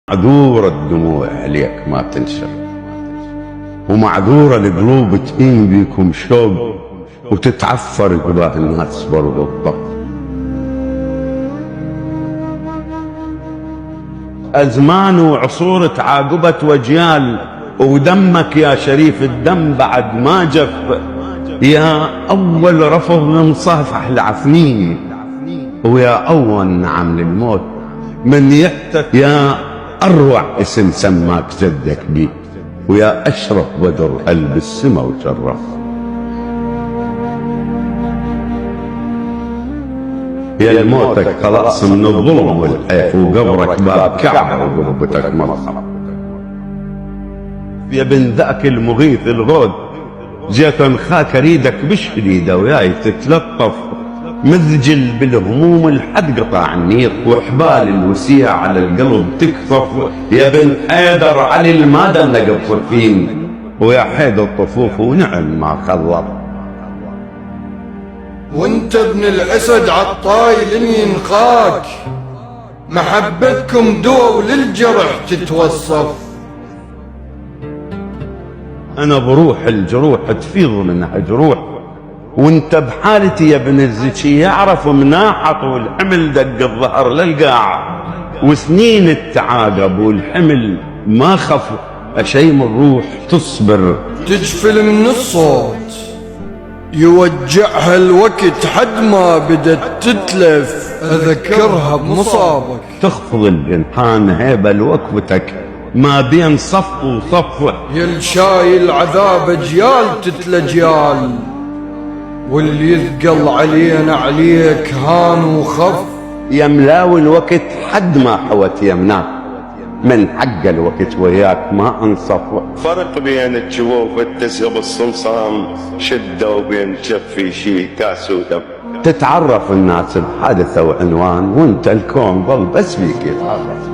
معذورة الدموع عليك ما تنشر، ومعذورة القلوب تهين بيكم شوق وتتعفر قباه الناس برضو الضغط. أزمان وعصور تعاقبت وجيال، ودمك يا شريف الدم بعد ما جف، يا أول رفض لمصافح العفنين، ويا أول نعم للموت من يحتك، يا أروع اسم سماك جدك بيه، ويا أشرف بدر قلب السما وشرف. يا الموتك خلاص من الظلم والحيف، وقبرك باب كعبة وقربتك مرحب. يا بن ذاك المغيث الغود، جيت انخاك اريدك بالشديدة وياي تتلطف، مذجل بالهموم الحد قطع النير، وحبال الوسيع على القلب تكثف. يا بن حيدر علي المادة نقف فين، ويا حيد الطفوف ونعم ما خلط. وانت ابن الاسد عالطاي لن ينخاك، محبتكم دوا وللجرح تتوصف. انا بروح الجروح تفيض منها جروح، وانت بحالتي يا ابن الزكي يعرف مناحط، والحمل دق الظهر للقاع، وسنين التعاقب والحمل ما خف، اشيم الروح تصبر تجفل من الصوت يوجعها الوقت حد ما بدت تتلف، اذكرها بمصابك تخفض الجنحان هيبه لوقفتك ما بين صف وصف. يا الشايل عذاب اجيال تتلجيال، واللي يثقل علينا عليك هان وخف. يا ملاوي الوقت حد ما حوت يمناك، من حق الوقت وياك ما انصف. فرق بين الجووف التسب الصمصام شده، وبين جفي شي كاس ودم. تتعرف الناس بحادثه وعنوان، وانت الكون ظل بس بيك يتعرف.